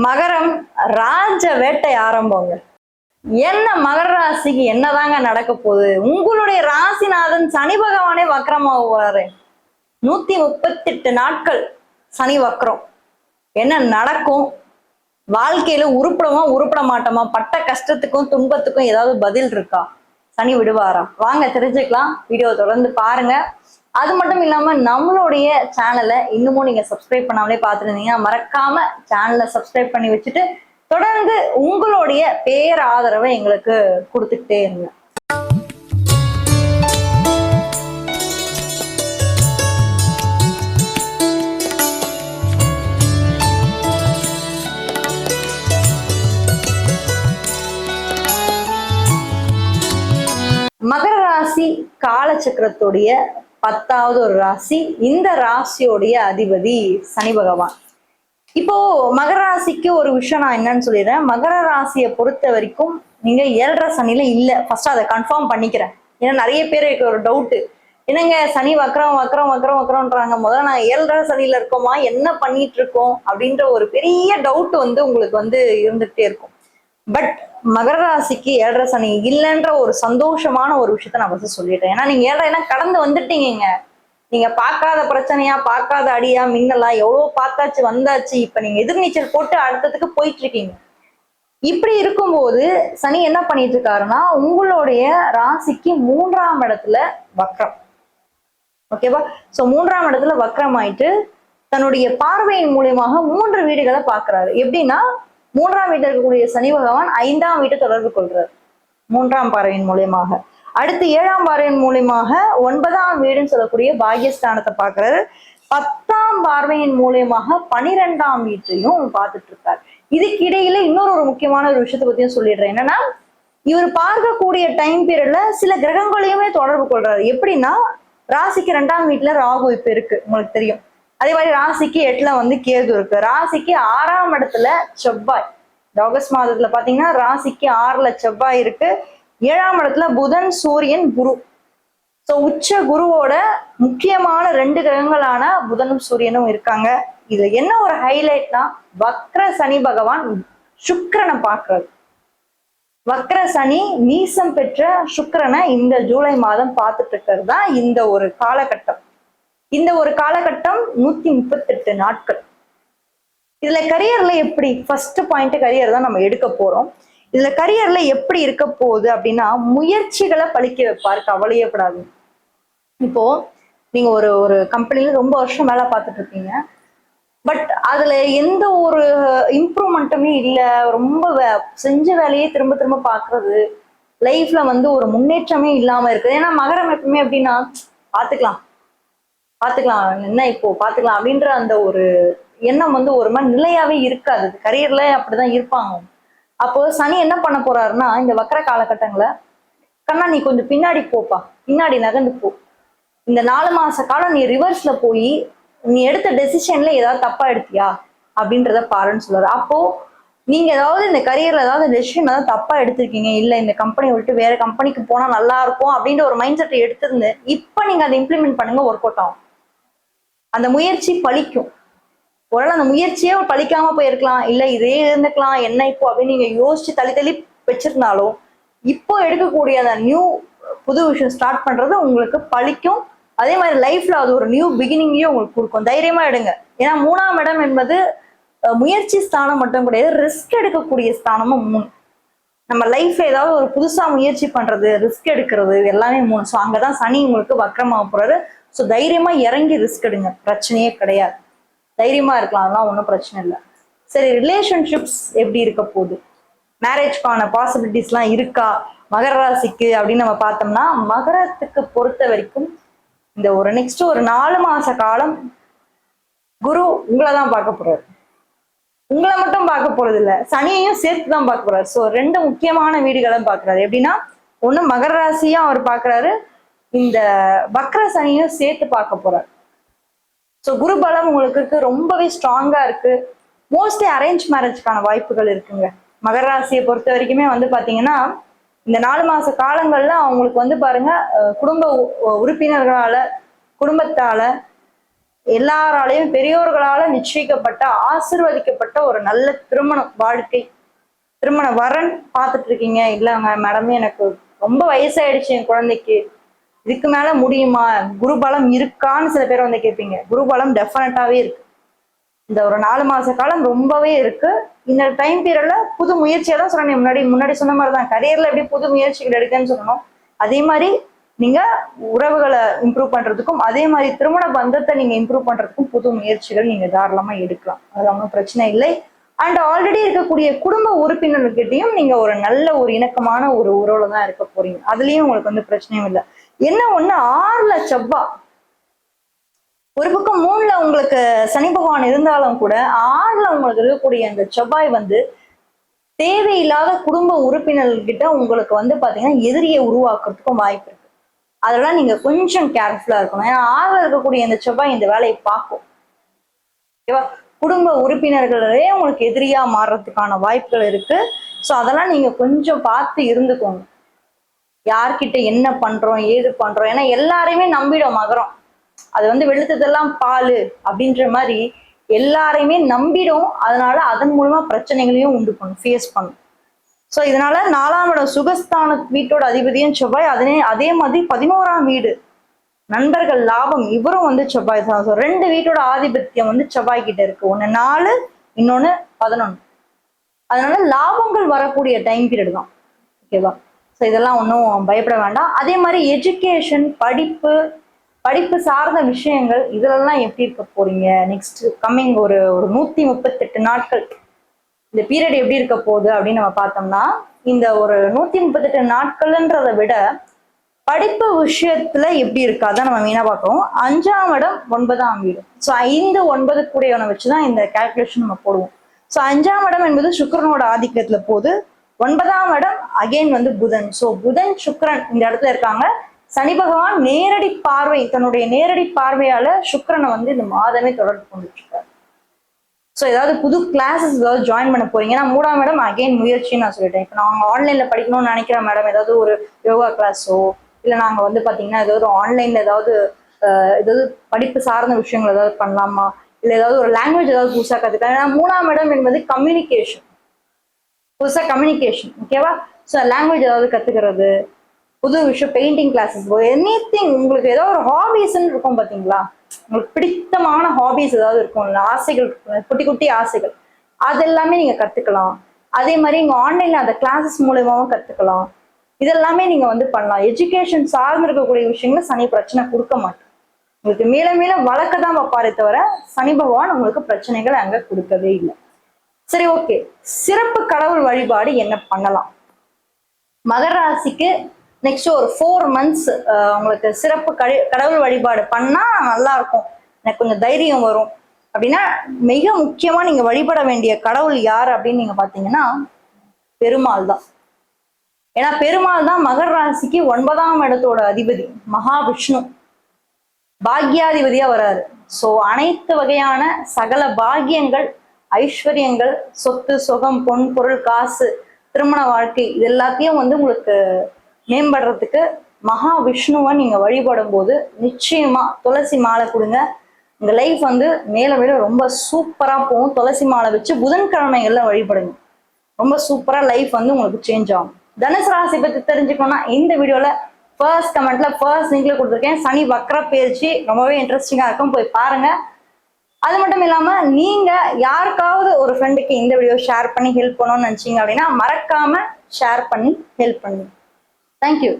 மகரம் ராஜ வேட்டை ஆரம்பங்க. என்ன மகர ராசிக்கு என்னதாங்க நடக்க போகுது? உங்களுடைய ராசிநாதன் சனி பகவானே வக்கரமாக போறாரு. 138 நாட்கள் சனி வக்கரம். என்ன நடக்கும்? வாழ்க்கையில உருப்பட மாட்டோமா? பட்ட கஷ்டத்துக்கும் துன்பத்துக்கும் ஏதாவது பதில் இருக்கா? சனி விடுவாரா? வாங்க தெரிஞ்சுக்கலாம். வீடியோ தொடர்ந்து பாருங்க. அது மட்டும் இல்லாம நம்மளுடைய சேனலை இன்னமும் நீங்க சப்ஸ்கிரைப் பண்ணாமலே பார்த்துருந்தீங்கன்னா மறக்காம சேனலை சப்ஸ்கிரைப் பண்ணி வச்சுட்டு தொடர்ந்து உங்களுடைய பேராதரவை எங்களுக்கு கொடுத்துக்கிட்டே இருங்க. மகர ராசி காலச்சக்கரத்துடைய 10வது ஒரு ராசி. இந்த ராசியோடைய அதிபதி சனி பகவான். இப்போ மகர ராசிக்கு ஒரு விஷயம் நான் என்னன்னு சொல்லிடுறேன். மகர ராசியை பொறுத்த வரைக்கும் நீங்க 7.5 சனியில இல்ல. ஃபர்ஸ்ட் அதை கன்ஃபார்ம் பண்ணிக்கிறேன். ஏன்னா நிறைய பேருக்கு ஒரு டவுட், என்னங்க சனி வக்கரம்ன்றாங்க. முதல்ல நான் 7.5 சனியில இருக்கோமா, என்ன பண்ணிட்டு இருக்கோம் அப்படின்ற ஒரு பெரிய டவுட் உங்களுக்கு இருந்துகிட்டே இருக்கும். பட் மகர ராசிக்கு 7.5 சனி இல்லைன்ற ஒரு சந்தோஷமான ஒரு விஷயத்த நான் ஃபர்ஸ்ட் சொல்லிட்டேன். ஏன்னா நீங்க 7.5 கடந்து வந்துட்டீங்க. நீங்க பார்க்காத பிரச்சனையா, பார்க்காத அடியா, மின்னலா எவ்வளவு பார்த்தாச்சு வந்தாச்சு. இப்ப நீங்க எதிர்நீச்சல் போட்டு அடுத்ததுக்கு போயிட்டு இருக்கீங்க. இப்படி இருக்கும்போது சனி என்ன பண்ணிட்டு இருக்காருன்னா உங்களுடைய ராசிக்கு 3ஆம் இடத்துல வக்ரம். ஓகேவா? சோ 3ஆம் இடத்துல வக்ரம் ஆயிட்டு தன்னுடைய பார்வையின் மூலியமாக 3 வீடுகளை பாக்குறாரு. எப்படின்னா 3ஆம் வீட்டில் இருக்கக்கூடிய சனி பகவான் 5ஆம் வீட்டை தொடர்பு கொள்றாரு 3ஆம் பார்வையின் மூலியமாக. அடுத்து 7ஆம் பார்வையின் மூலியமாக 9ஆம் வீடுன்னு சொல்லக்கூடிய பாகியஸ்தானத்தை பாக்குறாரு. 10ஆம் பார்வையின் மூலியமாக 12ஆம் வீட்டையும் பார்த்துட்டு இருக்காரு. இதுக்கு இடையில இன்னொரு முக்கியமான ஒரு விஷயத்தை பத்தியும் சொல்லிடுறேன். என்னன்னா இவர் பார்க்கக்கூடிய டைம் பீரியட்ல சில கிரகங்களையுமே தொடர்பு கொள்றாரு. எப்படின்னா ராசிக்கு 2ஆம் வீட்டுல ராகு இப்ப இருக்கு, உங்களுக்கு தெரியும். அதே மாதிரி ராசிக்கு 8ல கேது இருக்கு. ராசிக்கு 6ஆம் இடத்துல செவ்வாய். ஆகஸ்ட் மாதத்துல பாத்தீங்கன்னா ராசிக்கு 6ல செவ்வாய் இருக்கு. 7ஆம் இடத்துல புதன், சூரியன், குரு. சோ உச்ச குருவோட முக்கியமான 2 கிரகங்களான புதனும் சூரியனும் இருக்காங்க. இதுல என்ன ஒரு ஹைலைட்னா வக்ர சனி பகவான் சுக்கிரனை பார்க்கிறது. வக்ர சனி நீசம் பெற்ற சுக்கிரனை இந்த ஜூலை மாதம் பார்த்துட்டு இருக்கிறது தான் இந்த ஒரு காலகட்டம். இந்த ஒரு காலகட்டம் 138 நாட்கள். இதுல கரியர்ல எப்படி, ஃபர்ஸ்ட் பாயிண்ட் கரியர் தான் நம்ம எடுக்க போறோம். இதுல கரியர்ல எப்படி இருக்க போகுது அப்படின்னா முயற்சிகளை பழிக்க வைப்பாரு, கவலையப்படாது. இப்போ நீங்க ஒரு கம்பெனில ரொம்ப வருஷம் வேலை பார்த்துட்டு இருக்கீங்க. பட் அதுல எந்த ஒரு இம்ப்ரூவ்மெண்ட்டுமே இல்லை. ரொம்ப செஞ்ச வேலையே திரும்ப திரும்ப பாக்குறது. லைஃப்ல ஒரு முன்னேற்றமே இல்லாம இருக்குது. ஏன்னா மகரம் எப்பவுமே எப்படின்னா பாத்துக்கலாம் என்ன இப்போ பாத்துக்கலாம் அப்படின்ற அந்த ஒரு எண்ணம் ஒரு மாதிரி நிலையாவே இருக்காது. கரியர்ல அப்படிதான் இருப்பாங்க. அப்போ சனி என்ன பண்ண போறாருன்னா இந்த வக்கர காலகட்டங்களை, கண்ணா நீ கொஞ்சம் பின்னாடி போப்பா, பின்னாடி நகர்ந்து போ. இந்த 4 மாச காலம் நீ ரிவர்ஸ்ல போய் நீ எடுத்த டெசிஷன்ல ஏதாவது தப்பா எடுத்தியா அப்படின்றத பாருன்னு சொல்றாரு. அப்போ நீங்க ஏதாவது இந்த கரியர்ல ஏதாவது டெசிஷன் ஏதாவது தப்பா எடுத்திருக்கீங்க, இல்ல இந்த கம்பெனியை விட்டு வேற கம்பெனிக்கு போனா நல்லா இருக்கும் அப்படின்ற ஒரு மைண்ட் செட்டை எடுத்திருந்து இப்ப நீங்க அதை இம்ப்ளிமெண்ட் பண்ணுங்க, ஒர்க் அவுட் ஆகும். அந்த முயற்சி பலிக்கும். ஒருவேளை அந்த முயற்சியே பலிக்காம போயிருக்கலாம், இல்ல இதே இருந்துக்கலாம், என்ன இப்போ அப்படின்னு நீங்க யோசிச்சு தள்ளி வச்சிருந்தாலும் இப்போ எடுக்கக்கூடிய அந்த புது விஷயம் ஸ்டார்ட் பண்றது உங்களுக்கு பலிக்கும். அதே மாதிரி லைஃப்ல அது ஒரு நியூ பிகினிங்கையும் உங்களுக்கு கொடுக்கும். தைரியமா எடுங்க. ஏன்னா 3ஆம் இடம் என்பது முயற்சி ஸ்தானம் மட்டும் கிடையாது, ரிஸ்க் எடுக்கக்கூடிய ஸ்தானமும் 3. நம்ம லைஃப்ல ஏதாவது ஒரு புதுசா முயற்சி பண்றது, ரிஸ்க் எடுக்கிறது, எல்லாமே 3. ஸோ அங்கதான் சனி உங்களுக்கு வக்கரமாக போறாரு. ஸோ தைரியமா இறங்கி ரிஸ்க் எடுங்க, பிரச்சனையே கிடையாது. தைரியமா இருக்கலாம், அதெல்லாம் ஒன்றும் பிரச்சனை இல்லை. சரி, ரிலேஷன்ஷிப்ஸ் எப்படி இருக்க போகுது, மேரேஜ்க்கான பாசிபிலிட்டிஸ்லாம் இருக்கா மகர ராசிக்கு அப்படின்னு நம்ம பார்த்தோம்னா, மகரத்துக்கு பொறுத்த வரைக்கும் இந்த நெக்ஸ்ட் ஒரு 4 மாச காலம் குரு உங்களை தான் பார்க்க போறாரு. உங்களை மட்டும் பார்க்க போறது இல்லை, சனியையும் சேர்த்து தான் பார்க்க போறாரு. ஸோ 2 முக்கியமான வீடுகளை பார்க்கறாரு. எப்படின்னா ஒண்ணு மகர ராசியும் அவர் பார்க்கறாரு, இந்த வக்ர சனியும் சேர்த்து பார்க்க போறாரு. ஸோ குரு பலம் உங்களுக்கு ரொம்பவே ஸ்ட்ராங்கா இருக்கு. மோஸ்ட்லி அரேஞ்ச் மேரேஜ்க்கான வாய்ப்புகள் இருக்குங்க. மகர ராசியை பொறுத்த வரைக்குமே பாத்தீங்கன்னா இந்த 4 மாச காலங்கள்ல அவங்களுக்கு பாருங்க குடும்ப உறுப்பினர்களால, குடும்பத்தால எல்லாராலையும் பெரியோர்களால நிச்சயிக்கப்பட்ட ஆசிர்வதிக்கப்பட்ட ஒரு நல்ல திருமண வாழ்க்கை, திருமண வரன் பார்த்துட்டு இருக்கீங்க. இல்லைங்க மேடம், எனக்கு ரொம்ப வயசாயிடுச்சு என் குழந்தைக்கு, இதுக்கு மேல முடியுமா, குருபலம் இருக்கான்னு சில பேர் வந்து கேட்பீங்க. குருபலம் டெஃபினட்டாவே இருக்கு. இந்த ஒரு 4 மாச காலம் ரொம்பவே இருக்கு. இந்த டைம் பீரியட்ல புது முயற்சியை தான் சொன்னேன். முன்னாடி சொன்ன மாதிரி தான் கரியர்ல எப்படி புது முயற்சிகள் எடுக்கன்னு சொல்லணும், அதே மாதிரி நீங்க உறவுகளை இம்ப்ரூவ் பண்றதுக்கும், அதே மாதிரி திருமண பந்தத்தை நீங்க இம்ப்ரூவ் பண்றதுக்கும் புது முயற்சிகள் நீங்க தாராளமா எடுக்கலாம். அது ஒன்றும் பிரச்சனை இல்லை. அண்ட் ஆல்ரெடி இருக்கக்கூடிய குடும்ப உறுப்பினர்கிட்டையும் நீங்க ஒரு நல்ல ஒரு இணக்கமான ஒரு உறவுல தான் இருக்க போறீங்க. அதுலயும் உங்களுக்கு வந்து பிரச்சனையும் இல்லை. என்ன ஒண்ணு, 6ல செவ்வாய், ஒரு பக்கம் 3ல உங்களுக்கு சனி பகவான் இருந்தாலும் கூட 6ல உங்களுக்கு இருக்கக்கூடிய அந்த செவ்வாய் வந்து தேவையில்லாத குடும்ப உறுப்பினர்கிட்ட உங்களுக்கு வந்து பாத்தீங்கன்னா எதிரியை உருவாக்குறதுக்கும் வாய்ப்பு இருக்கு. அதெல்லாம் நீங்க கொஞ்சம் கேர்ஃபுல்லா இருக்கணும். ஏன்னா 6ல இருக்கக்கூடிய இந்த செவ்வாய் இந்த வேலையை பார்க்கும். ஓகேவா? குடும்ப உறுப்பினர்களே உங்களுக்கு எதிரியா மாறுறதுக்கான வாய்ப்புகள் இருக்கு. ஸோ அதெல்லாம் நீங்க கொஞ்சம் பார்த்து இருந்துக்கோங்க. யார்கிட்ட என்ன பண்றோம் ஏது பண்றோம், ஏன்னா எல்லாரையுமே நம்பிடும் மகரம். அது வந்து வெளுத்ததெல்லாம் பால் அப்படின்ற மாதிரி எல்லாரையுமே நம்பிடும். அதனால அதன் மூலமா பிரச்சனைகளையும் உண்டு பண்ணும், ஃபேஸ் பண்ணும். ஸோ இதனால 4ஆம் இடம் சுகஸ்தான வீட்டோட அதிபதியும் செவ்வாய், அதே மாதிரி 11ஆம் வீடு நண்பர்கள் லாபம், இவரும் வந்து செவ்வாய் தான். ஸோ 2 வீட்டோட ஆதிபத்தியம் வந்து செவ்வாய் கிட்ட இருக்கு. ஒன்னு 4, இன்னொன்னு 11. அதனால லாபங்கள் வரக்கூடிய டைம் பீரியட் தான். ஓகேவா? ஸோ இதெல்லாம் ஒன்றும் பயப்பட வேண்டாம். அதே மாதிரி எஜுகேஷன், படிப்பு சார்ந்த விஷயங்கள், இதெல்லாம் எப்படி இருக்க போறீங்க நெக்ஸ்ட் கம்மிங் ஒரு 138 நாட்கள் இந்த பீரியட் எப்படி இருக்க போகுது அப்படின்னு நம்ம பார்த்தோம்னா, இந்த ஒரு 138 நாட்கள்ன்றதை விட படிப்பு விஷயத்துல எப்படி இருக்கா தான் நம்ம மெயினா பார்க்கணும். 5ஆம் இடம் 9ஆம் வீடு. ஸோ 5, 9 கூடியவனை வச்சுதான் இந்த கால்குலேஷன் நம்ம போடுவோம். ஸோ 5ஆம் இடம் என்பது சுக்கிரனோட ஆதிக்கத்துல போகுது. 9ஆம் இடம் அகைன் வந்து புதன். ஸோ புதன் சுக்கிரன் இந்த இடத்துல இருக்காங்க. சனி பகவான் நேரடி பார்வை, தன்னுடைய நேரடி பார்வையால சுக்கிரனை வந்து இந்த மாதமே தொடர்பு கொண்டுட்டு இருக்காரு. ஸோ ஏதாவது புது கிளாஸஸ் ஏதாவது ஜாயின் பண்ண போறீங்க. ஏன்னா 3ஆம் இடம் அகைன் முயற்சின்னு நான் சொல்லிட்டேன். இப்போ நாங்கள் ஆன்லைன்ல படிக்கணும்னு நினைக்கிறேன் மேடம், ஏதாவது ஒரு யோகா கிளாஸோ இல்லை நாங்கள் வந்து பார்த்தீங்கன்னா ஏதாவது ஆன்லைன்ல ஏதாவது படிப்பு சார்ந்த விஷயங்கள் ஏதாவது பண்ணலாமா, இல்லை ஏதாவது ஒரு லாங்குவேஜ் ஏதாவது புதுசாக கற்றுக்கலாம். ஏன்னா 3ஆம் இடம் என்பது கம்யூனிகேஷன், புதுசாக கம்யூனிகேஷன். ஓகேவா? ஸோ லாங்குவேஜ் ஏதாவது கற்றுக்கிறது, புது விஷயம், பெயிண்டிங் கிளாஸஸ், எனி திங். உங்களுக்கு ஏதோ ஒரு ஹாபிஸ்ன்னு இருக்கும் பார்த்தீங்களா, உங்களுக்கு பிடித்தமான ஹாபிஸ் ஏதாவது இருக்கும், ஆசைகள், குட்டி குட்டி ஆசைகள், அது எல்லாமே நீங்க கத்துக்கலாம். அதே மாதிரி இங்க ஆன்லைன்ல அந்த கிளாஸஸ் மூலமாவும் கத்துக்கலாம். இதெல்லாமே நீங்க வந்து பண்ணலாம். எஜுகேஷன் சார்ந்து இருக்கக்கூடிய விஷயங்களை சனி பிரச்சனை கொடுக்க மாட்டோம். உங்களுக்கு மேல மேல வளர்க்க தான் வைப்பாரே தவிர சனி பகவான் உங்களுக்கு பிரச்சனைகள் அங்க கொடுக்கவே இல்லை. சரி, ஓகே. சிறப்பு கடவுள் வழிபாடு என்ன பண்ணலாம்? மகர ராசிக்கு நெக்ஸ்ட் ஒரு 4 months உங்களுக்கு சிறப்பு கடவுள் வழிபாடு பண்ணா நல்லா இருக்கும், எனக்கு கொஞ்சம் தைரியம் வரும் அப்படின்னா, மிக முக்கியமா நீங்க வழிபட வேண்டிய கடவுள் யார் அப்படின்னு நீங்க பாத்தீங்கன்னா பெருமாள் தான். ஏன்னா பெருமாள் தான் மகர ராசிக்கு 9ஆம் இடத்தோட அதிபதி, மகாவிஷ்ணு பாக்யாதிபதியா வராரு. ஸோ அனைத்து வகையான சகல பாக்கியங்கள், ஐஸ்வர்யங்கள், சொத்து சுகம், பொன் பொருள், காசு, திருமண வாழ்க்கை, இது எல்லாத்தையும் வந்து உங்களுக்கு மேம்படுறதுக்கு மகாவிஷ்ணுவை நீங்க வழிபடும் போது நிச்சயமா துளசி மாலை கொடுங்க. உங்க லைஃப் வந்து மேல மேல ரொம்ப சூப்பரா போகும். துளசி மாலை வச்சு புதன்கிழமைகள்ல வழிபடுங்க, ரொம்ப சூப்பரா லைஃப் வந்து உங்களுக்கு சேஞ்ச் ஆகும். தனுசு ராசி பத்தி தெரிஞ்சுக்கணும்னா இந்த வீடியோல ஃபர்ஸ்ட் கமெண்ட்ல ஃபர்ஸ்ட் லிங்க்ல கொடுத்துருக்கேன். சனி வக்ர பயிற்சி ரொம்பவே இன்ட்ரெஸ்டிங்கா இருக்கும், போய் பாருங்க. அது மட்டும் இல்லாம நீங்க யாருக்காவது ஒரு ஃப்ரெண்டுக்கு இந்த வீடியோ ஷேர் பண்ணி ஹெல்ப் பண்ணணும்னு நினைச்சீங்க அப்படின்னா மறக்காம ஷேர் பண்ணி ஹெல்ப் பண்ணுங்க. தேங்க்யூ.